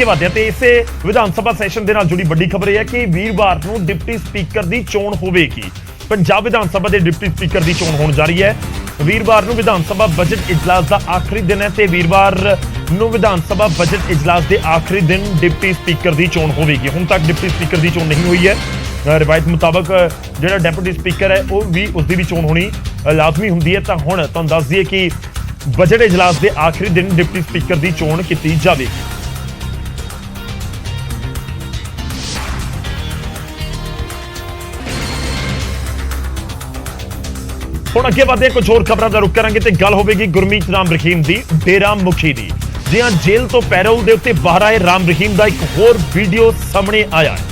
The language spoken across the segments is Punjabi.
ਇਸੇ ਵਿਧਾਨ ਸਭਾ ਸੈਸ਼ਨ ਦੇ ਨਾਲ ਜੁੜੀ ਵੱਡੀ ਖਬਰ ਇਹ ਹੈ ਕਿ ਵੀਰਵਾਰ ਨੂੰ ਡਿਪਟੀ ਸਪੀਕਰ ਦੀ ਚੋਣ ਹੋਵੇਗੀ। ਪੰਜਾਬ ਵਿਧਾਨ ਸਭਾ ਦੇ ਡਿਪਟੀ ਸਪੀਕਰ ਦੀ ਚੋਣ ਹੋਣ ਜਾ ਰਹੀ ਹੈ। ਵੀਰਵਾਰ ਨੂੰ ਵਿਧਾਨ ਸਭਾ ਬਜਟ ਇਜਲਾਸ ਦਾ ਆਖਰੀ ਦਿਨ ਹੈ ਤੇ ਵੀਰਵਾਰ ਨੂੰ ਵਿਧਾਨ ਸਭਾ ਬਜਟ ਇਜਲਾਸ ਦੇ ਆਖਰੀ ਦਿਨ ਡਿਪਟੀ ਸਪੀਕਰ ਦੀ ਚੋਣ ਹੋਵੇਗੀ। ਹੁਣ ਤੱਕ ਡਿਪਟੀ ਸਪੀਕਰ ਦੀ ਚੋਣ ਨਹੀਂ ਹੋਈ ਹੈ। ਰਿਵਾਇਤ ਮੁਤਾਬਕ ਜਿਹੜਾ ਡਿਪਟੀ ਸਪੀਕਰ ਹੈ ਉਹ ਵੀ ਉਸ ਦੀ ਵੀ ਚੋਣ ਹੋਣੀ ਲਾਜ਼ਮੀ ਹੁੰਦੀ ਹੈ। ਤਾਂ ਹੁਣ ਤੁਹਾਨੂੰ ਦੱਸ ਦਈਏ ਕਿ ਬਜਟ ਇਜਲਾਸ ਦੇ ਆਖਰੀ ਦਿਨ ਡਿਪਟੀ ਸਪੀਕਰ ਦੀ ਚੋਣ ਕੀਤੀ ਜਾਵੇਗੀ। ਹੁਣ ਅੱਗੇ ਵਧਦੇ ਕੁਝ ਹੋਰ ਖਬਰਾਂ ਦਾ ਰੁਖ ਕਰਾਂਗੇ ਤੇ ਗੱਲ ਹੋਵੇਗੀ ਗੁਰਮੀਤ ਰਾਮ ਰਹੀਮ ਦੀ, ਡੇਰਾ ਮੁਖੀ ਦੀ। ਜੀ ਹਾਂ, ਜੇਲ੍ਹ ਤੋਂ ਪੈਰੋਲ ਦੇ ਉੱਤੇ ਬਾਹਰ ਆਏ ਰਾਮ ਰਹੀਮ ਦਾ ਇੱਕ ਹੋਰ ਵੀਡੀਓ ਸਾਹਮਣੇ ਆਇਆ ਹੈ।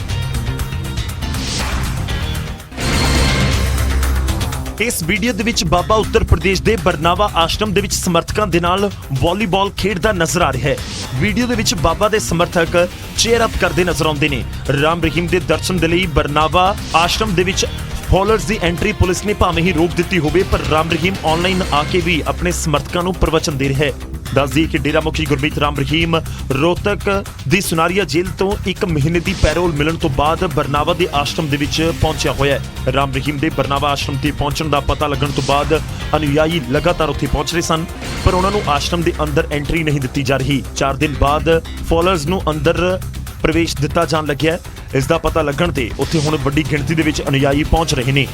ਇਸ ਵੀਡੀਓ ਦੇ ਵਿੱਚ ਬਾਬਾ ਉੱਤਰ ਪ੍ਰਦੇਸ਼ ਦੇ ਬਰਨਾਵਾ ਆਸ਼ਰਮ ਦੇ ਵਿੱਚ ਸਮਰਥਕਾਂ ਦੇ ਨਾਲ ਵਾਲੀਬਾਲ ਖੇਡਦਾ ਨਜ਼ਰ ਆ ਰਿਹਾ ਹੈ। ਵੀਡੀਓ ਦੇ ਵਿੱਚ ਬਾਬਾ ਦੇ ਸਮਰਥਕ ਚੇਅਰ ਅਪ ਕਰਦੇ ਨਜ਼ਰ ਆਉਂਦੇ ਨੇ। ਰਾਮ ਰਹੀਮ ਦੇ ਦਰਸ਼ਨ ਦੇ ਲਈ ਬਰਨਾਵਾ ਆਸ਼ਰਮ ਦੇ ਵਿੱਚ ਫਾਲੋਅਰਸ ਦੀ ਐਂਟਰੀ ਪੁਲਿਸ ਨੇ ਭਾਵੇਂ ਹੀ ਰੋਕ ਦਿੱਤੀ ਹੋਵੇ, ਪਰ ਰਾਮ ਰਹੀਮ ਆਨਲਾਈਨ ਆ ਕੇ ਵੀ ਆਪਣੇ ਸਮਰਥਕਾਂ ਨੂੰ ਪ੍ਰਵਚਨ ਦੇ ਰਿਹਾ ਹੈ। ਦੱਸ ਦਈਏ ਕਿ ਡੇਰਾ ਮੁਖੀ ਗੁਰਮੀਤ ਰਾਮ ਰਹੀਮ ਰੋਹਤਕ ਦੀ ਸੁਨਾਰੀਆ ਜੇਲ੍ਹ ਤੋਂ 1 ਮਹੀਨੇ ਦੀ ਪੈਰੋਲ ਮਿਲਣ ਤੋਂ ਬਾਅਦ ਬਰਨਾਵਾ ਦੇ ਆਸ਼ਰਮ ਦੇ ਵਿੱਚ ਪਹੁੰਚਿਆ ਹੋਇਆ ਹੈ। ਰਾਮ ਰਹੀਮ ਦੇ ਬਰਨਾਵਾ ਆਸ਼ਰਮ ਤੇ ਪਹੁੰਚਣ ਦਾ ਪਤਾ ਲੱਗਣ ਤੋਂ ਬਾਅਦ ਅਨੁਯਾਈ ਲਗਾਤਾਰ ਉੱਥੇ ਪਹੁੰਚ ਰਹੇ ਸਨ, ਪਰ ਉਹਨਾਂ ਨੂੰ ਆਸ਼ਰਮ ਦੇ ਅੰਦਰ ਐਂਟਰੀ ਨਹੀਂ ਦਿੱਤੀ ਜਾ ਰਹੀ। 4 ਦਿਨ ਬਾਅਦ ਫਾਲੋਅਰਸ ਨੂੰ ਅੰਦਰ ਪ੍ਰਵੇਸ਼ ਦਿੱਤਾ ਜਾਣ ਲੱਗਿਆ ਹੈ। ਇਸ ਦਾ ਪਤਾ ਲੱਗਣ ਤੇ ਉੱਥੇ ਹੁਣ ਵੱਡੀ ਗਿਣਤੀ ਦੇ ਵਿੱਚ ਅਨੁਯਾਈ ਪਹੁੰਚ ਰਹੇ ਨੇ।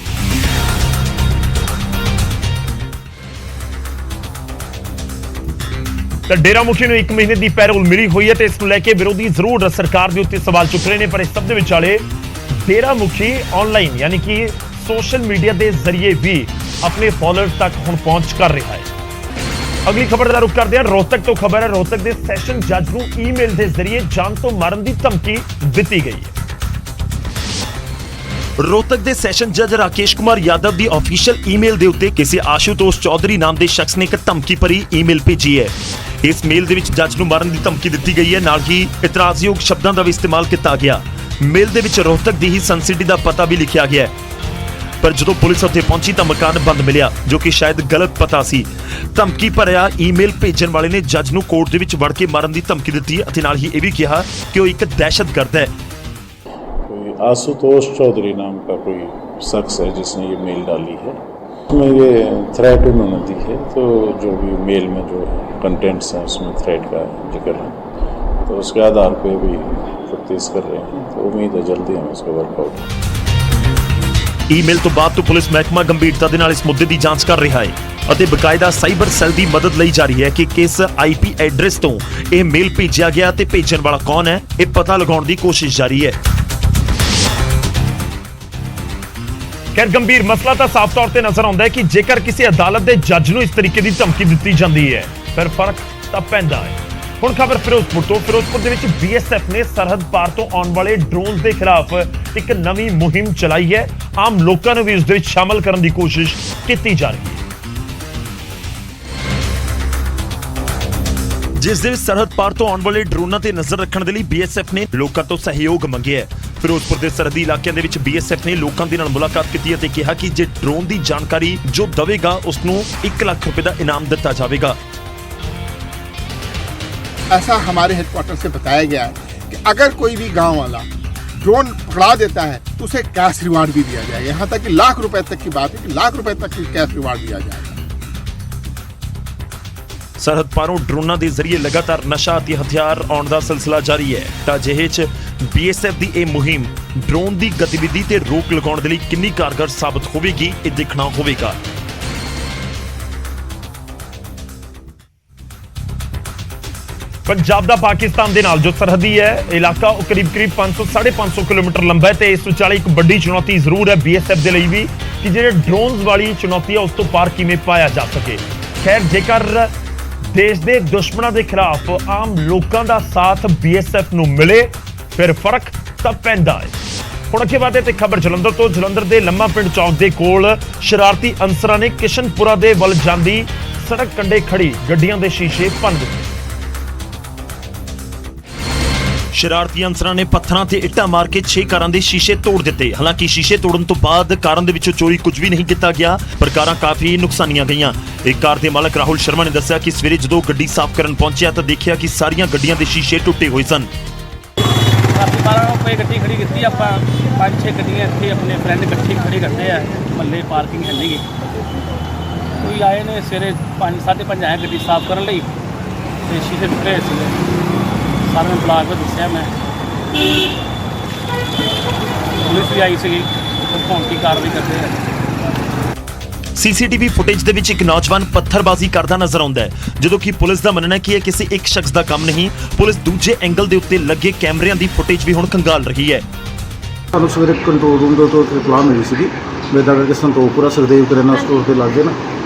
ਤਾਂ ਡੇਰਾ ਮੁਖੀ ਨੂੰ 1 ਮਹੀਨੇ ਦੀ ਪੈਰੋਲ ਮਿਲੀ ਹੋਈ ਹੈ ਤੇ ਇਸ ਨੂੰ ਲੈ ਕੇ ਵਿਰੋਧੀ ਜ਼ਰੂਰ ਸਰਕਾਰ ਦੇ ਉੱਤੇ ਸਵਾਲ ਚੁੱਕ ਰਹੇ ਨੇ, ਪਰ ਇਸ ਸਭ ਦੇ ਵਿਚਾਲੇ ਡੇਰਾ ਮੁਖੀ ਆਨਲਾਈਨ ਯਾਨੀ ਕਿ ਸੋਸ਼ਲ ਮੀਡੀਆ ਦੇ ਜ਼ਰੀਏ ਵੀ ਆਪਣੇ ਫਾਲੋਅਰਸ ਤੱਕ ਹੁਣ ਪਹੁੰਚ ਕਰ ਰਿਹਾ ਹੈ। ਅਗਲੀ ਖਬਰ ਦਾ ਰੁਖ ਕਰਦੇ ਹਾਂ। ਰੋਹਤਕ ਤੋਂ ਖਬਰ ਹੈ, ਰੋਹਤਕ ਦੇ ਸੈਸ਼ਨ ਜੱਜ ਨੂੰ ਈਮੇਲ ਦੇ ਜ਼ਰੀਏ ਜਾਨ ਤੋਂ ਮਾਰਨ ਦੀ ਧਮਕੀ ਦਿੱਤੀ ਗਈ ਹੈ। ਰੋਹਤਕ ਦੇ ਸੈਸ਼ਨ ਜੱਜ ਰਾਕੇਸ਼ ਕੁਮਾਰ ਯਾਦਵ ਦੀ ਆਫੀਸ਼ੀਅਲ ਈਮੇਲ ਦੇ ਉੱਤੇ ਕਿਸੇ ਆਸ਼ੂਤੋਸ਼ ਚੌਧਰੀ ਨਾਮ ਦੇ ਸ਼ਖਸ ਨੇ ਇੱਕ ਧਮਕੀ ਭਰੀ ਈਮੇਲ ਭੇਜੀ ਹੈ। ਇਸ ਮੇਲ ਦੇ ਵਿੱਚ ਜੱਜ ਨੂੰ ਮਾਰਨ ਦੀ ਧਮਕੀ ਦਿੱਤੀ ਗਈ ਹੈ, ਨਾਲ ਹੀ ਇਤਰਾਜ਼ਯੋਗ ਸ਼ਬਦਾਂ ਦਾ ਵੀ ਇਸਤੇਮਾਲ ਕੀਤਾ ਗਿਆ। ਮੇਲ ਦੇ ਵਿੱਚ ਰੋਹਤਕ ਦੀ ਹੀ ਸਨ ਸਿਟੀ ਦਾ ਪਤਾ ਵੀ ਲਿਖਿਆ ਗਿਆ ਹੈ, ਪਰ ਜਦੋਂ ਪੁਲਿਸ ਉੱਥੇ ਪਹੁੰਚੀ ਤਾਂ ਮਕਾਨ ਬੰਦ ਮਿਲਿਆ, ਜੋ ਕਿ ਸ਼ਾਇਦ ਗਲਤ ਪਤਾ ਸੀ। ਧਮਕੀ ਭਰਿਆ ਈਮੇਲ ਭੇਜਣ ਵਾਲੇ ਨੇ ਜੱਜ ਨੂੰ ਕੋਰਟ ਦੇ ਵਿੱਚ ਵੜ ਕੇ ਮਾਰਨ ਦੀ ਧਮਕੀ ਦਿੱਤੀ ਅਤੇ ਨਾਲ ਹੀ ਇਹ ਵੀ ਕਿਹਾ ਕਿ ਉਹ ਇੱਕ दहशतगर्द है। आशुतोष चौधरी नाम का कोई शख्स है जिसने ये मेल डाली है, उसमें ये थ्रेट उन्होंने दी है। तो जो भी मेल में जो कंटेंट्स हैं उसमें थ्रेट का जिक्र है, तो उसके आधार पे भी तफ्तीश कर रहे हैं। तो उम्मीद है जल्दी हम इसका वर्कआउट। ਈਮੇਲ ਤੋਂ ਬਾਅਦ ਤੋਂ ਪੁਲਿਸ ਮਹਿਕਮਾ ਗੰਭੀਰਤਾ ਦੇ ਨਾਲ ਇਸ ਮੁੱਦੇ ਦੀ ਜਾਂਚ ਕਰ ਰਿਹਾ ਹੈ ਅਤੇ ਬਕਾਇਦਾ ਸਾਈਬਰ ਸੈੱਲ ਦੀ ਮਦਦ ਲਈ ਜਾ ਰਹੀ ਹੈ ਕਿ ਕਿਸ IP ਐਡਰੈਸ ਤੋਂ ਇਹ ਮੇਲ ਭੇਜਿਆ ਗਿਆ ਤੇ ਭੇਜਣ ਵਾਲਾ ਕੌਣ ਹੈ, ਇਹ ਪਤਾ ਲਗਾਉਣ ਦੀ ਕੋਸ਼ਿਸ਼ ਜਾਰੀ ਹੈ। ਖੈਰ ਗੰਭੀਰ ਮਸਲਾ ਤਾਂ ਸਾਫ਼ ਤੌਰ ਤੇ ਨਜ਼ਰ ਆਉਂਦਾ ਹੈ ਕਿ ਜੇਕਰ ਕਿਸੇ ਅਦਾਲਤ ਦੇ ਜੱਜ ਨੂੰ ਇਸ ਤਰੀਕੇ ਦੀ ਧਮਕੀ ਦਿੱਤੀ ਜਾਂਦੀ ਹੈ ਫਿਰ ਫਰਕ ਤਾਂ ਪੈਂਦਾ ਹੈ। ਹੁਣ ਖਬਰ ਫਿਰੋਜ਼ਪੁਰ ਤੋਂ। ਫਿਰੋਜ਼ਪੁਰ ਦੇ ਵਿੱਚ BSF ਨੇ ਸਰਹੱਦ ਪਾਰ ਤੋਂ ਆਉਣ ਵਾਲੇ ਡਰੋਨਸ ਦੇ ਖਿਲਾਫ ਇੱਕ ਨਵੀਂ ਮੁਹਿੰਮ ਚਲਾਈ ਹੈ। ਆਮ ਲੋਕਾਂ ਨੂੰ ਵੀ ਇਸ ਦੇ ਵਿੱਚ ਸ਼ਾਮਲ ਕਰਨ ਦੀ ਕੋਸ਼ਿਸ਼ ਕੀਤੀ ਜਾ ਰਹੀ ਹੈ, ਜਿਸ ਦੇ ਵਿੱਚ ਸਰਹੱਦ ਪਾਰ ਤੋਂ ਆਉਣ ਵਾਲੇ ਡਰੋਨਾਂ ਤੇ ਨਜ਼ਰ ਰੱਖਣ ਦੇ ਲਈ BSF ਨੇ ਲੋਕਾਂ ਤੋਂ ਸਹਿਯੋਗ ਮੰਗਿਆ ਹੈ। ਫਿਰੋਜ਼ਪੁਰ ਦੇ ਸਰਹੱਦੀ ਇਲਾਕਿਆਂ ਦੇ ਵਿੱਚ BSF ਨੇ ਲੋਕਾਂ ਦੇ ਨਾਲ ਮੁਲਾਕਾਤ ਕੀਤੀ ਅਤੇ ਕਿਹਾ ਕਿ ਜੇ ਡਰੋਨ ਦੀ ਜਾਣਕਾਰੀ ਜੋ ਦੇਵੇਗਾ ਉਸ ਨੂੰ 1 ਲੱਖ रुपए ਦਾ इनाम ਦਿੱਤਾ ਜਾਵੇਗਾ। ऐसा हमारे हेडक्वार्टर से बताया गया है कि अगर कोई भी गांव वाला ड्रोन पकड़ा देता है तो उसे कैश रिवार्ड भी दिया जाएगा। यहाँ तक कि लाख रुपए तक की बात है कि लाख रुपए तक की कैश रिवार्ड दिया जाएगा। ਸਰਹੱਦ ਪਾਰੋਂ ਡਰੋਨਾਂ ਦੇ ਜ਼ਰੀਏ ਲਗਾਤਾਰ ਨਸ਼ਾ ਅਤੇ ਹਥਿਆਰ ਆਉਣ ਦਾ ਸਿਲਸਿਲਾ ਜਾਰੀ ਹੈ। ਤਾਂ ਅਜਿਹੇ 'ਚ BSF ਦੀ ਇਹ ਮੁਹਿੰਮ ਡਰੋਨ ਦੀ ਗਤੀਵਿਧੀ ਤੇ ਰੋਕ ਲਗਾਉਣ ਦੇ ਲਈ ਕਿੰਨੀ ਕਾਰਗਰ ਸਾਬਤ ਹੋਵੇਗੀ, ਇਹ ਦੇਖਣਾ ਹੋਵੇਗਾ। ਪੰਜਾਬ ਦਾ ਪਾਕਿਸਤਾਨ ਦੇ ਨਾਲ ਜੋ ਸਰਹੱਦੀ ਹੈ ਇਲਾਕਾ ਉਹ ਕਰੀਬ 500-550 ਕਿਲੋਮੀਟਰ ਲੰਬਾ ਹੈ ਤੇ ਇਸ ਵਿਚਾਲੇ ਇੱਕ ਵੱਡੀ ਚੁਣੌਤੀ ਜ਼ਰੂਰ ਹੈ BSF ਦੇ ਲਈ ਵੀ ਕਿ ਜਿਹੜੇ ਡਰੋਨਸ ਵਾਲੀ ਚੁਣੌਤੀ ਹੈ ਉਸ ਤੋਂ ਪਾਰ ਕਿਵੇਂ ਪਾਇਆ ਜਾ ਸਕੇ। ਖੈਰ ਜੇਕਰ ਦੇਸ਼ ਦੇ ਦੁਸ਼ਮਣਾਂ ਦੇ ਖਿਲਾਫ ਆਮ ਲੋਕਾਂ ਦਾ ਸਾਥ BSF ਨੂੰ ਮਿਲੇ ਫਿਰ ਫਰਕ ਤਾਂ ਪੈਂਦਾ ਹੈ। ਹੁਣ ਅੱਗੇ ਵਧਦੇ ਤੇ ਖਬਰ ਜਲੰਧਰ ਤੋਂ। ਜਲੰਧਰ ਦੇ ਲੰਮਾ ਪਿੰਡ ਚੌਕ ਦੇ ਕੋਲ ਸ਼ਰਾਰਤੀ ਅਨਸਰਾਂ ਨੇ ਕਿਸ਼ਨਪੁਰਾ ਦੇ ਵੱਲ ਜਾਂਦੀ ਸੜਕ ਕੰਢੇ ਖੜੀ ਗੱਡੀਆਂ ਦੇ ਸ਼ੀਸ਼ੇ ਭੰਨ ਦਿੱਤੇ। ਸ਼ਰਾਰਤੀ ਅਨਸਰਾਂ ਨੇ ਪੱਥਰਾਂ ਤੇ ਇੱਟਾਂ ਮਾਰ ਕੇ 6 ਕਾਰਾਂ ਦੇ ਸ਼ੀਸ਼ੇ ਤੋੜ ਦਿੱਤੇ। ਹਾਲਾਂਕਿ ਸ਼ੀਸ਼ੇ ਤੋੜਨ ਤੋਂ ਬਾਅਦ ਕਾਰਾਂ ਦੇ ਵਿੱਚੋਂ ਚੋਰੀ ਕੁਝ ਵੀ ਨਹੀਂ ਕੀਤਾ ਗਿਆ, ਪਰ ਕਾਰਾਂ ਕਾਫੀ ਨੁਕਸਾਨੀਆਂ ਗਈਆਂ। ਇੱਕ ਕਾਰ ਦੇ ਮਾਲਕ ਰਾਹੁਲ ਸ਼ਰਮਾ ਨੇ ਦੱਸਿਆ ਕਿ ਸਵੇਰੇ ਜਦੋਂ ਗੱਡੀ ਸਾਫ਼ ਕਰਨ ਪਹੁੰਚਿਆ ਤਾਂ ਦੇਖਿਆ ਕਿ ਸਾਰੀਆਂ ਗੱਡੀਆਂ ਦੇ ਸ਼ੀਸ਼ੇ ਟੁੱਟੇ ਹੋਏ ਸਨ। ਰਾਤੀ 12 ਨੂੰ ਕੋਈ ਗੱਡੀ ਖੜੀ ਕੀਤੀ ਆਪਾਂ 5-6 ਗੱਡੀਆਂ ਇੱਥੇ ਆਪਣੇ ਫਰੈਂਡ ਇਕੱਠੇ ਖੜੇ ਕਰਦੇ ਆ ਮੱਲੇ ਪਾਰਕਿੰਗ ਹੈ ਨਹੀਂ। ਕੋਈ ਆਏ ਨੇ ਸਵੇਰੇ 5:30 ਆਏ ਗੱਡੀ ਸਾਫ਼ ਕਰਨ ਲਈ ਤੇ ਸ਼ੀਸ਼ੇ ਟੁੱਟੇ ਸੀ। ਸਾਰਿਆਂ ਨੂੰ ਬੁਲਾ ਕੇ ਦੱਸਿਆ ਮੈਂ, ਪੁਲਿਸ ਵੀ ਆਈ ਸੀਗੀ, ਉਹ ਭੌਂਕੀ ਕਾਰਵਾਈ ਕਰਦੇ ਆ। ਸੀਸੀਟੀਵੀ ਫੁਟੇਜ ਦੇ ਵਿੱਚ ਇੱਕ ਨੌਜਵਾਨ ਪੱਥਰਬਾਜ਼ੀ ਕਰਦਾ ਨਜ਼ਰ ਆਉਂਦਾ ਹੈ, ਜਦੋਂ ਕਿ ਪੁਲਿਸ ਦਾ ਮੰਨਣਾ ਹੈ ਕਿ ਇਹ ਕਿਸੇ ਇੱਕ ਸ਼ਖਸ ਦਾ ਕੰਮ ਨਹੀਂ। ਪੁਲਿਸ ਦੂਜੇ ਐਂਗਲ ਦੇ ਉੱਤੇ ਲੱਗੇ ਕੈਮਰਿਆਂ ਦੀ ਫੁਟੇਜ ਵੀ ਹੁਣ ਖੰਗਾਲ ਰਹੀ ਹੈ। ਸਾਨੂੰ ਸਵੇਰੇ ਕੰਟਰੋਲ ਰੂਮ ਤੋਂ ਇਤਲਾਹ ਮਿਲੀ ਸੀਗੀ ਵੇਦਾ ਕਰਕੇ ਸੰਤੋਖਪੁਰਾ ਸੁਖਦੇਵ ਕਰਿਆਨਾ ਸਟੋਰ ਤੇ ਲੱਗੇ ਨਾ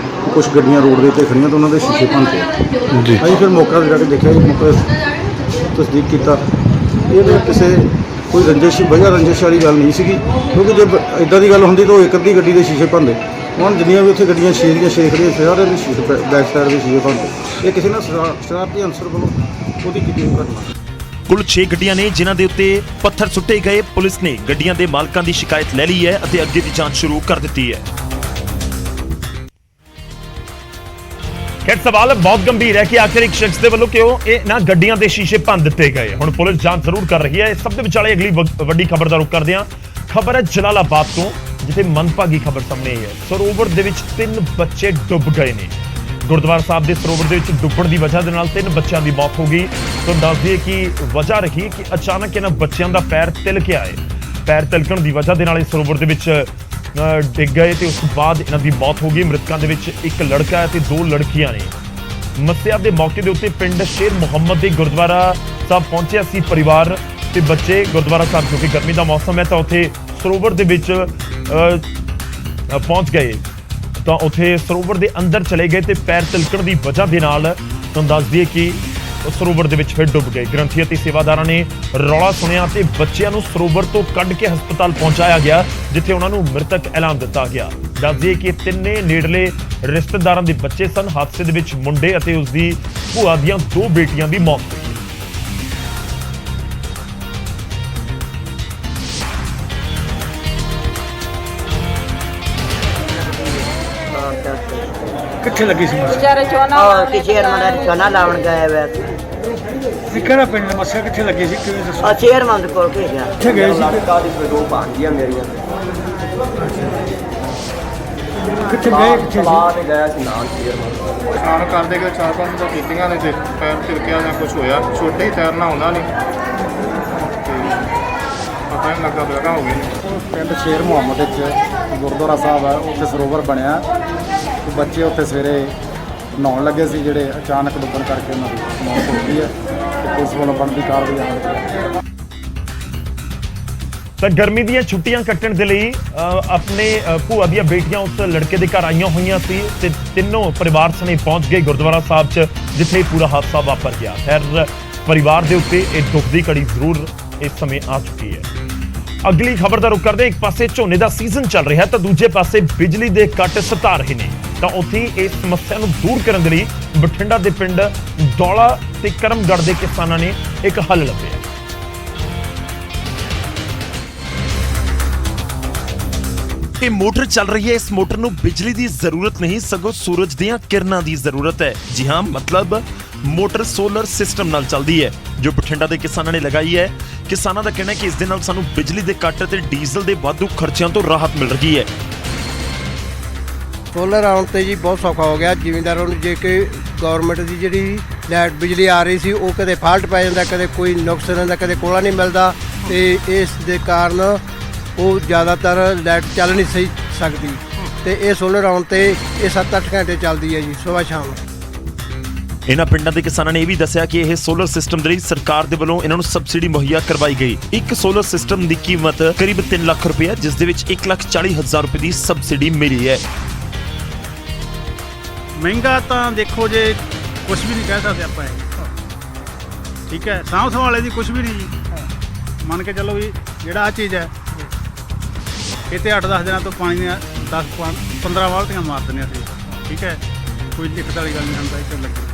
ਕੁਝ ਗੱਡੀਆਂ ਰੋਡ ਦੇ ਉੱਤੇ ਖੜੀਆਂ ਤਾਂ ਉਹਨਾਂ ਦੇ ਸ਼ੀਸ਼ੇ ਭੰਨਤੇ ਜੀ। ਅਸੀਂ ਫਿਰ ਮੌਕਾ ਜਾ ਕੇ ਦੇਖਿਆ ਜੀ, ਮੌਕੇ ਤਸਦੀਕ ਕੀਤਾ ਇਹ ਕਿਸੇ ਕੋਈ ਰੰਜਿਸ਼ ਵਾਲੀ ਗੱਲ ਨਹੀਂ ਸੀਗੀ, ਕਿਉਂਕਿ ਜੇ ਇਦਾਂ ਦੀ ਗੱਲ ਹੁੰਦੀ ਤਾਂ ਉਹ ਇੱਕ ਅੱਧੀ ਗੱਡੀ ਦੇ ਸ਼ੀਸ਼ੇ ਭੰਨਦੇ। ਹੁਣ ਜਿੰਨੀਆਂ ਵੀ ਉੱਥੇ ਗੱਡੀਆਂ ਛੇ ਖੜੀਆਂ ਸਾਰੇ ਦੇ ਸ਼ੀਸ਼ੇ ਬੈਕ ਸਾਈਡ ਦੇ ਸ਼ੀਸ਼ੇ ਭੰਨਦੇ। ਇਹ ਕਿਸੇ ਨਾਲ ਸ਼ਰਾਰਤੀ ਅਨਸਰ ਵੱਲੋਂ ਉਹਦੀ ਕੀਤੀ ਹੋਈ ਘਟਨਾ। ਕੁੱਲ 6 ਗੱਡੀਆਂ ਨੇ ਜਿਨ੍ਹਾਂ ਦੇ ਉੱਤੇ ਪੱਥਰ ਸੁੱਟੇ ਗਏ। ਪੁਲਿਸ ਨੇ ਗੱਡੀਆਂ ਦੇ ਮਾਲਕਾਂ ਦੀ ਸ਼ਿਕਾਇਤ ਲੈ ਲਈ ਹੈ ਅਤੇ ਅੱਗੇ ਦੀ ਜਾਂਚ ਸ਼ੁਰੂ ਕਰ ਦਿੱਤੀ ਹੈ। ਖੈਰ ਸਵਾਲ ਬਹੁਤ ਗੰਭੀਰ ਹੈ ਕਿ ਆਖਿਰ ਇੱਕ ਸ਼ਖਸ ਦੇ ਵੱਲੋਂ ਕਿਉਂ ਇਹ ਨਾ ਗੱਡੀਆਂ ਦੇ ਸ਼ੀਸ਼ੇ ਭੰਨ ਦਿੱਤੇ ਗਏ। ਹੁਣ ਪੁਲਿਸ ਜਾਂਚ ਜ਼ਰੂਰ ਕਰ ਰਹੀ ਹੈ। ਇਸ ਸਭ ਦੇ ਵਿਚਾਲੇ ਅਗਲੀ ਵੱਡੀ ਖਬਰ ਦਾ ਰੁਖ ਕਰਦੇ ਹਾਂ। ਖਬਰ ਹੈ ਜਲਾਲਾਬਾਦ ਤੋਂ, ਜਿੱਥੇ ਮੰਦਭਾਗੀ ਖਬਰ ਸਾਹਮਣੇ ਆਈ ਹੈ। ਸਰੋਵਰ ਦੇ ਵਿੱਚ 3 ਬੱਚੇ ਡੁੱਬ ਗਏ ਨੇ। ਗੁਰਦੁਆਰਾ ਸਾਹਿਬ ਦੇ ਸਰੋਵਰ ਦੇ ਵਿੱਚ ਡੁੱਬਣ ਦੀ ਵਜ੍ਹਾ ਦੇ ਨਾਲ 3 ਬੱਚਿਆਂ ਦੀ ਮੌਤ ਹੋ ਗਈ। ਤੁਹਾਨੂੰ ਦੱਸ ਦਈਏ ਕਿ ਵਜ੍ਹਾ ਰਹੀ ਕਿ ਅਚਾਨਕ ਇਹਨਾਂ ਬੱਚਿਆਂ ਦਾ ਪੈਰ ਤਿਲਕਿਆ ਹੈ। ਪੈਰ ਤਿਲਕਣ ਦੀ ਵਜ੍ਹਾ ਦੇ ਨਾਲ ਇਹ ਸਰੋਵਰ ਦੇ ਵਿੱਚ ਡਿੱਗ ਗਏ ਤੇ ਉਸ ਤੋਂ ਬਾਅਦ ਇਹਨਾਂ ਦੀ ਮੌਤ ਹੋ ਗਈ। ਮ੍ਰਿਤਕਾਂ ਦੇ ਵਿੱਚ ਇੱਕ ਲੜਕਾ ਹੈ ਤੇ 2 ਲੜਕੀਆਂ ਨੇ। ਮੱਸਿਆ ਦੇ ਮੌਕੇ ਦੇ ਉੱਤੇ ਪਿੰਡ ਸ਼ੇਰ ਮੁਹੰਮਦ ਦੇ ਗੁਰਦੁਆਰਾ ਸਾਹਿਬ ਪਹੁੰਚਿਆ ਸੀ ਪਰਿਵਾਰ ਤੇ ਬੱਚੇ। ਗੁਰਦੁਆਰਾ ਸਾਹਿਬ ਕਿਉਂਕਿ ਗਰਮੀ ਦਾ ਮੌਸਮ ਹੈ ਤਾਂ ਉੱਥੇ ਸਰੋਵਰ ਦੇ ਵਿੱਚ ਪਹੁੰਚ ਗਏ ਤਾਂ ਉੱਥੇ ਸਰੋਵਰ ਦੇ ਅੰਦਰ ਚਲੇ ਗਏ ਤੇ ਪੈਰ ਤਿਲਕਣ ਦੀ ਵਜ੍ਹਾ ਦੇ ਨਾਲ ਤੁਹਾਨੂੰ ਦੱਸ ਦਈਏ ਕਿ ਸਰੋਵਰ ਦੇ ਵਿੱਚ ਫਿਰ ਡੁੱਬ ਗਏ। ਗ੍ਰੰਥੀ ਅਤੇ ਸੇਵਾਦਾਰਾਂ ਨੇ ਰੌਲਾ ਸੁਣਿਆ ਤੇ ਬੱਚਿਆਂ ਨੂੰ ਸਰੋਵਰ ਤੋਂ ਕੱਢ ਕੇ ਹਸਪਤਾਲ ਪਹੁੰਚਾਇਆ ਗਿਆ, ਜਿੱਥੇ ਉਹਨਾਂ ਨੂੰ ਮ੍ਰਿਤਕ ਐਲਾਨ ਦਿੱਤਾ ਗਿਆ। ਦੱਸ ਦਈਏ ਕਿ ਤਿੰਨੇ ਨੇੜਲੇ ਰਿਸ਼ਤੇਦਾਰਾਂ ਦੇ ਬੱਚੇ ਸਨ। ਹਾਦਸੇ ਦੇ ਵਿੱਚ ਮੁੰਡੇ ਅਤੇ ਉਸ ਦੀ ਭੂਆ ਦੀਆਂ 2 ਬੇਟੀਆਂ ਦੀ ਮੌਤ ਹੋਈ। ਕਿੱਥੇ ਲੱਗੀ ਸੀ ਵਿਚਾਰੇ ਚੇਅਰਮੈਨ ਨੇ ਚੋਣਾ ਲਾਉਣ ਗਏ ਵੇ ਸੀ? ਕਿਹੜਾ ਪਿੰਡ ਮੱਸਿਆ ਕਿੱਥੇ ਲੱਗੀ ਸੀ, ਕਿਵੇਂ ਦੱਸੋ? ਆ ਚੇਅਰਮੈਨ ਦੇ ਕੋਲ ਭੇਜਿਆ। ਕਿੱਥੇ ਗਏ ਸੀ? ਕਾਦੀ ਕੋਈ 2 ਭਾਂਜੀਆਂ ਮੇਰੀਆਂ ਕਿੱਥੇ ਗਏ? ਕਿੱਥੇ ਬਾਹਰ ਗਿਆ ਸੀ ਨਾਲ ਚੇਅਰਮੈਨ। ਇਸ਼ਨਾਨ ਕਰਦੇ ਕਿ 4-5 ਤਾਂ ਕੀਤੀਆਂ ਨੇ ਤੇ ਪੈਰ ਤਿਲਕਿਆ ਜਾਂ ਕੁਝ ਹੋਇਆ। ਛੋਟੇ ਹੀ ਤੈਰਨਾ ਆਉਂਦਾ ਨਹੀਂ ਤੇ ਪਤਾ ਨਹੀਂ ਲੱਗਾ ਬੇਗਾ ਹੋ ਗਈ। ਪਿੰਡ ਸ਼ੇਰ ਮੁਹੰਮਦ ਵਿੱਚ ਗੁਰਦੁਆਰਾ ਸਾਹਿਬ ਹੈ, ਉੱਥੇ ਸਰੋਵਰ ਬਣਿਆ ਤੇ ਬੱਚੇ ਉੱਥੇ ਸਵੇਰੇ ਨਹਾਉਣ ਲੱਗੇ ਸੀ, ਜਿਹੜੇ ਅਚਾਨਕ ਡੁੱਬਣ ਕਰਕੇ ਉਹਨਾਂ ਦੀ ਮੌਤ ਹੋ ਗਈ ਹੈ ਤੇ ਪੁਲਿਸ ਵੱਲੋਂ ਬਣਦੀ ਕਾਰਵਾਈ ਆਉਣ। ਤਾਂ ਗਰਮੀ ਦੀਆਂ ਛੁੱਟੀਆਂ ਕੱਟਣ ਦੇ ਲਈ ਆਪਣੇ ਭੂਆ ਦੀਆਂ ਬੇਟੀਆਂ ਉਸ ਲੜਕੇ ਦੇ ਘਰ ਆਈਆਂ ਹੋਈਆਂ ਸੀ ਤੇ ਤਿੰਨੋਂ ਪਰਿਵਾਰ ਸਣੇ ਪਹੁੰਚ ਗਏ ਗੁਰਦੁਆਰਾ ਸਾਹਿਬ 'ਚ, ਜਿੱਥੇ ਪੂਰਾ ਹਾਦਸਾ ਵਾਪਰ ਗਿਆ। ਖੈਰ ਪਰਿਵਾਰ ਦੇ ਉੱਤੇ ਇਹ ਦੁੱਖ ਦੀ ਘੜੀ ਜ਼ਰੂਰ ਇਸ ਸਮੇਂ ਆ ਚੁੱਕੀ ਹੈ। ਅਗਲੀ ਖਬਰ ਦਾ ਰੁਖ ਕਰਦੇ ਹਾਂ। ਇੱਕ ਪਾਸੇ ਝੋਨੇ ਦਾ ਸੀਜ਼ਨ ਚੱਲ ਰਿਹਾ ਤਾਂ ਦੂਜੇ ਪਾਸੇ ਬਿਜਲੀ ਦੇ ਕੱਟ ਸਤਾ ਰਹੇ ਨੇ। ਤਾਂ ਉੱਥੇ ਇਸ ਸਮੱਸਿਆ ਨੂੰ ਦੂਰ ਕਰਨ ਦੇ ਲਈ ਬਠਿੰਡਾ ਦੇ ਪਿੰਡ ਦੌਲਾ ਤੇ ਕਰਮਗੜ੍ਹ ਦੇ ਕਿਸਾਨਾਂ ਨੇ ਇੱਕ ਹੱਲ ਲੱਭਿਆ। ਇਹ ਮੋਟਰ ਚੱਲ ਰਹੀ ਹੈ। ਇਸ ਮੋਟਰ ਨੂੰ ਬਿਜਲੀ ਦੀ ਜ਼ਰੂਰਤ ਨਹੀਂ, ਸਗੋਂ ਸੂਰਜ ਦੀਆਂ ਕਿਰਨਾਂ ਦੀ ਜ਼ਰੂਰਤ ਹੈ। ਜੀ ਹਾਂ, ਮਤਲਬ ਮੋਟਰ ਸੋਲਰ ਸਿਸਟਮ ਨਾਲ ਚੱਲਦੀ ਹੈ, ਜੋ ਬਠਿੰਡਾ ਦੇ ਕਿਸਾਨਾਂ ਨੇ ਲਗਾਈ ਹੈ। ਕਿਸਾਨਾਂ ਦਾ ਕਹਿਣਾ ਹੈ ਕਿ ਇਸ ਦੇ ਨਾਲ ਸਾਨੂੰ ਬਿਜਲੀ ਦੇ ਕੱਟ ਅਤੇ ਡੀਜ਼ਲ ਦੇ ਵਾਧੂ ਖਰਚਿਆਂ ਤੋਂ ਰਾਹਤ ਮਿਲ ਰਹੀ ਹੈ। ਸੋਲਰ ਆਉਣ ਤੇ ਜੀ ਬਹੁਤ ਸੌਖਾ ਹੋ ਗਿਆ ਜ਼ਿਮੀਂਦਾਰਾਂ ਨੂੰ। ਜੇ ਕਿ ਗਵਰਨਮੈਂਟ ਦੀ ਜਿਹੜੀ ਲਾਈਟ ਬਿਜਲੀ ਆ ਰਹੀ ਸੀ ਉਹ ਕਦੇ ਫਾਲਟ ਪੈ ਜਾਂਦਾ, ਕਦੇ ਕੋਈ ਨੁਕਸ ਰਹਿੰਦਾ, ਕਦੇ ਕੋਲਾ ਨਹੀਂ ਮਿਲਦਾ ਤੇ ਇਸ ਦੇ ਕਾਰਨ ਉਹ ਜ਼ਿਆਦਾਤਰ ਲਾਈਟ ਚੱਲ ਨਹੀਂ ਸਹੀ ਸਕਦੀ ਤੇ ਇਹ ਸੋਲਰ ਆਉਣ ਤੇ ਇਹ 7-8 ਘੰਟੇ ਚੱਲਦੀ ਹੈ ਜੀ, ਸਵੇਰ ਸ਼ਾਮ। ਇਹਨਾਂ ਪਿੰਡਾਂ ਦੇ ਕਿਸਾਨਾਂ ਨੇ ਇਹ ਵੀ ਦੱਸਿਆ ਕਿ ਇਹ ਸੋਲਰ ਸਿਸਟਮ ਦੇ ਲਈ ਸਰਕਾਰ ਦੇ ਵੱਲੋਂ ਇਹਨਾਂ ਨੂੰ ਸਬਸਿਡੀ ਮੁਹੱਈਆ ਕਰਵਾਈ ਗਈ। ਇੱਕ ਸੋਲਰ ਸਿਸਟਮ ਦੀ ਕੀਮਤ ਕਰੀਬ 3 ਲੱਖ ਰੁਪਏ, ਜਿਸ ਦੇ ਵਿੱਚ 1,40,000 ਰੁਪਏ ਦੀ ਸਬਸਿਡੀ ਮਿਲੀ ਹੈ। ਮਹਿੰਗਾ ਤਾਂ ਦੇਖੋ ਜੇ ਕੁਝ ਵੀ ਨਹੀਂ ਕਹਿ ਸਕਦੇ ਆਪਾਂ ਇਹ, ਠੀਕ ਹੈ। ਸਾਂਭ ਸੰਭਾਲੇ ਦੀ ਕੁਝ ਵੀ ਨਹੀਂ ਜੀ। ਮੰਨ ਕੇ ਚੱਲੋ ਵੀ ਜਿਹੜਾ ਆ ਚੀਜ਼ ਹੈ ਇੱਥੇ 8-10 ਦਿਨਾਂ ਤੋਂ ਪਾਣੀ ਦੀਆਂ 10-15 ਬਾਲਟੀਆਂ ਮਾਰ ਦਿੰਦੇ ਅਸੀਂ, ਠੀਕ ਹੈ। ਕੋਈ ਦਿੱਕਤ ਵਾਲੀ ਗੱਲ ਨਹੀਂ ਹੁੰਦਾ ਇੱਥੇ ਲੱਗੀ।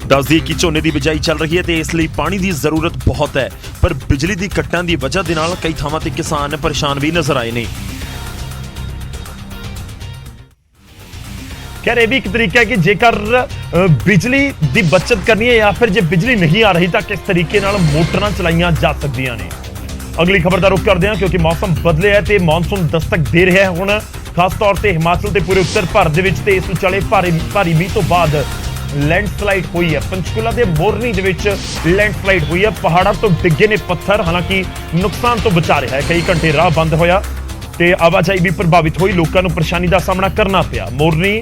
ਦੱਸ ਦਈਏ ਕਿ ਝੋਨੇ ਦੀ ਬਿਜਾਈ ਚੱਲ ਰਹੀ ਹੈ ਤੇ ਇਸ ਲਈ ਪਾਣੀ ਦੀ ਜ਼ਰੂਰਤ ਬਹੁਤ ਹੈ, ਪਰ ਬਿਜਲੀ ਦੀ ਕੱਟਾਂ ਦੀ ਵਜ੍ਹਾ ਦੇ ਨਾਲ ਕਈ ਥਾਵਾਂ ਤੇ ਕਿਸਾਨ ਪਰੇਸ਼ਾਨ ਵੀ ਨਜ਼ਰ ਆਏ ਨੇ। खैर ये भी एक तरीका है कि जेकर बिजली की बचत करनी है या फिर जो बिजली नहीं आ रही तो किस तरीके नाल मोटरां चलाइयां जा सकदियां ने। अगली खबर का रुख करते हैं क्योंकि मौसम बदलिया है तो मानसून दस्तक दे रहा है। हुण खास तौर पर हिमाचल के पूरे उत्तर भारत दे विच ते इस चले भारी मींह तो बाद लैंडस्लाइड हुई है। पंचकूला के मोरनी दे विच लैंडस्लाइड हुई है। पहाड़ों तो डिगे ने पत्थर, हालांकि नुकसान तो बचा रहा है। कई घंटे राह बंद होया ते आवाजाही भी प्रभावित हुई, लोगों को परेशानी का सामना करना पिया। मोरनी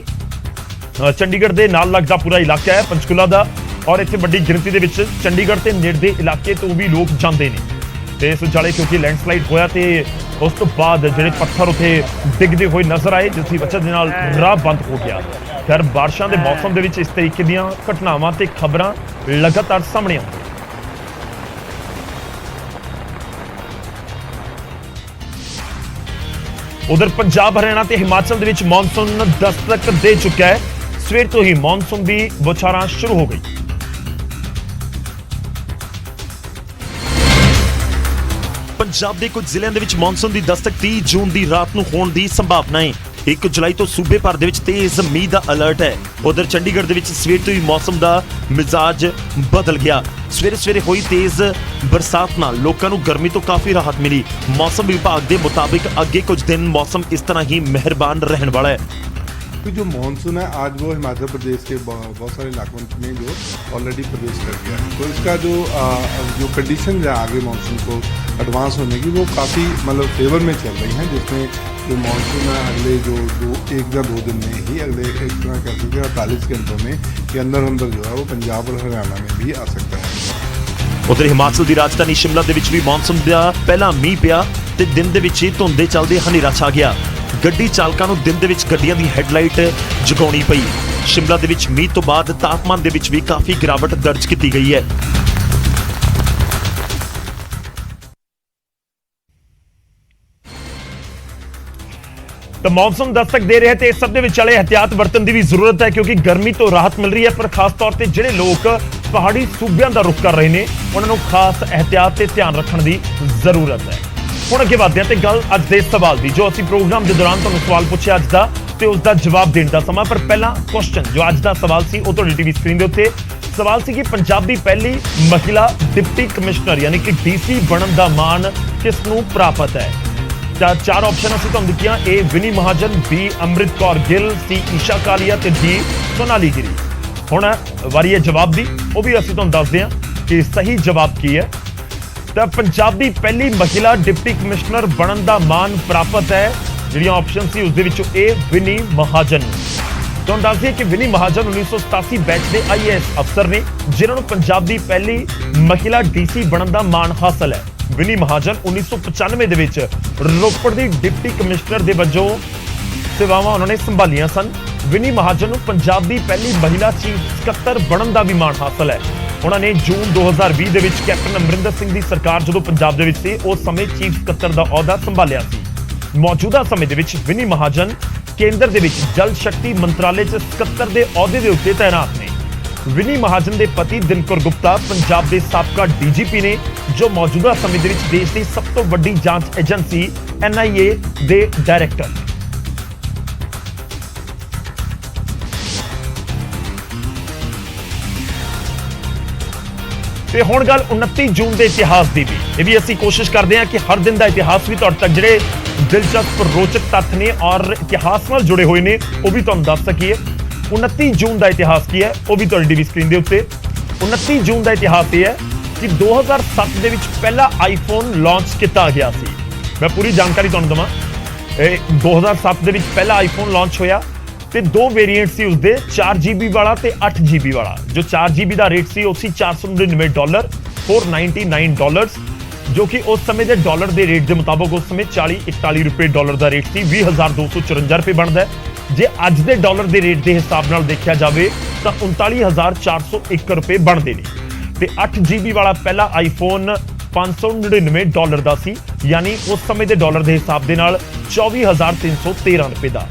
चंडीगढ़ के नाल लगदा पूरा इलाका है पंचकूला का, और इत्थे वड्डी गिनती दे विच चंडीगढ़ के नेड़े इलाके तो भी लोग जाते हैं। तो इस विचाले क्योंकि लैंडस्लाइड होया तो उस तो बाद जिहड़े पत्थर उत्थे डिगदे हुए नजर आए, जिसकी वजह दे नाल राह बंद हो गया। खैर बारिशां दे मौसम दे विच इस तरीके दीयां घटनावां ते खबरां लगातार सामने आउंदियां। उधर पंजाब हरियाणा ते हिमाचल दे विच मॉनसून दस्तक दे चुका है। सवेर तो ही मॉनसून की बौछारां शुरू हो गई। पंजाब के कुछ जिलों के मॉनसून की दस्तक 30 जून की रात को होने की संभावना है। 1 जुलाई तो सूबे भर दे विच तेज मींह का अलर्ट है। उधर चंडीगढ़ दे विच सवेर तो ही मौसम का मिजाज बदल गया। सवेरे सवेरे हुई तेज बरसात नाल लोगों को गर्मी तो काफ़ी राहत मिली। मौसम विभाग के मुताबिक अगे कुछ दिन मौसम इस तरह ही मेहरबान रहने वाला है। जो मानसून है आज वो हिमाचल प्रदेश के बहुत सारे इलाकों में जो ऑलरेडी प्रवेश कर गया है, तो इसका जो कंडीशन है आगे मानसून को एडवांस होने की वो काफ़ी मतलब फेवर में चल रही हैं, जिसमें जो मानसून है अगले जो 1 या 2 दिन में ही अगले एक तरह कह सकते हैं 48 घंटों में के अंदर जो है वो पंजाब और हरियाणा में भी आ सकता है। उधर हिमाचल की राजधानी शिमला दे विच भी मानसून का पहला मींह पिया ते दिन दे विच ही धुंध दे चलदे हनेरा छा गया। गड्डी चालकां नूं दिन दे विच गड्डियां दी हैडलाइट जगाउणी पई। शिमला दे विच मींह तो बाद तापमान दे विच भी काफ़ी गिरावट दर्ज की गई है। तो मानसून दस्तक दे रहे हैं तो इस सब दे विचाले एहतियात बरतन की भी जरूरत है, क्योंकि गर्मी तो राहत मिल रही है, पर खास तौर पर जिहड़े लोग पहाड़ी सूबियां का रुख कर रहे हैं उन्होंने खास एहतियात से ध्यान रखने की जरूरत है। हुण अगे वधदे हां ते गल अज दे सवाल दी, जो असीं प्रोग्राम के दौरान तुहानूं सवाल पुछया अज दा ते उसका जवाब देने का समा। पर पहला क्वेश्चन जो अज दा सवाल सी वो तुहाडी टीवी स्क्रीन के उत्ते सवाल सी कि पंजाब दी पहली महिला डिप्टी कमिश्नर यानी कि डीसी बनने का मान किसनूं प्राप्त है। 4 ऑप्शन असीं तुहानूं दित्तियां, ए विनी महाजन, बी अमृत कौर गिल, सी ईशा कालिया ते डी सोनाली गिरी। हुण वारी है जवाब दी, वो भी असीं तुहानूं दसदे हां कि सही जवाब की है। तो पंजाब की पहली महिला डिप्टी कमिश्नर बनने का मान प्राप्त है जिहड़ियां ऑप्शन सी उस दे विचों ए विनी महाजन। तुहानूं दस दईए कि विनी महाजन 1987 बैच के IAS अफसर ने जिन्होंने पंजाब की पहली महिला DC बनने का मान हासिल है। विनी महाजन 1995 दे विच रोपड़ की डिप्टी कमिश्नर के वजों सेवावां उन्होंने संभालियां सन। विनी महाजन नूं पंजाब की पहली महिला चीफ सकत्तर बनने का भी मान हासिल है। उन्होंने जून 2020 दे विच कैप्टन अमरिंदर सिंह की सरकार जो पंजाब दे विच सी उस समय चीफ सकत्तर का अहुदा संभालिया सी। मौजूदा समय दे विच विनी महाजन केंद्र दे विच जल शक्ति मंत्रालय च सकत्तर के अहुदे के उत्ते तैनात ने। विनी महाजन के पति दिनकर गुप्ता पंजाब के साबका DGP ने, जो मौजूदा समय दे विच देश की सब तो वड्डी जांच एजेंसी NIA के डायरैक्टर। ते हुण गल 29 जून के इतिहास की भी, ये भी असीं कोशिश करते हैं कि हर दिन का इतिहास भी तुहाडे तक जिहड़े दिलचस्प रोचक तत्थ ने और इतिहास नाल जुड़े हुए हैं वो भी तुहानूं दस सकीए। 29 जून का इतिहास की है वो भी तुहाडी टीवी स्क्रीन के उत्ते। 29 जून का इतिहास ये है कि 2007 दे विच पहला आईफोन लॉन्च किया गया सी। मैं पूरी जानकारी तुहानूं दवां। 2007 दे विच पहला आईफोन लॉन्च होया ते 2 वेरिएंट सी उसदे, 4 GB वाला ते 8 GB वाला। जो 4 GB का रेट सी उसी $499 $499, जो कि उस समय के डॉलर के रेट के मुताबिक उस समय 40-41 रुपए डॉलर का रेट सी, 20,254 रुपए बनता है। जे अज के डॉलर के रेट के हिसाब नाल देखा जाए तो 39,401 रुपए बनते हैं। ते 8 GB वाला पहला आईफोन $599 का सी, यानी उस समय के डॉलर के हिसाब के नाल 24,313 रुपए का।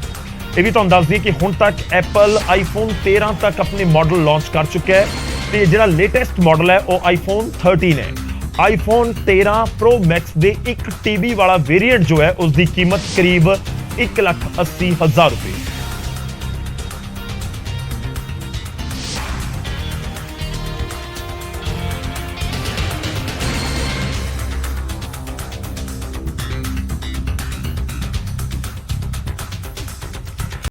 यह भी तुहानूं दस दिए कि हुण तक एप्पल आईफोन 13 तक अपने मॉडल लॉन्च कर चुका है। ਤੇ ਜਿਹੜਾ ਲੇਟੈਸਟ ਮਾਡਲ ਹੈ ਉਹ ਆਈਫੋਨ 13 ਹੈ। ਆਈਫੋਨ 13 Pro Max ਦੇ ਇੱਕ TB ਵਾਲਾ ਵੇਰੀएंट जो है उसकी कीमत करीब 1,80,000 रुपए।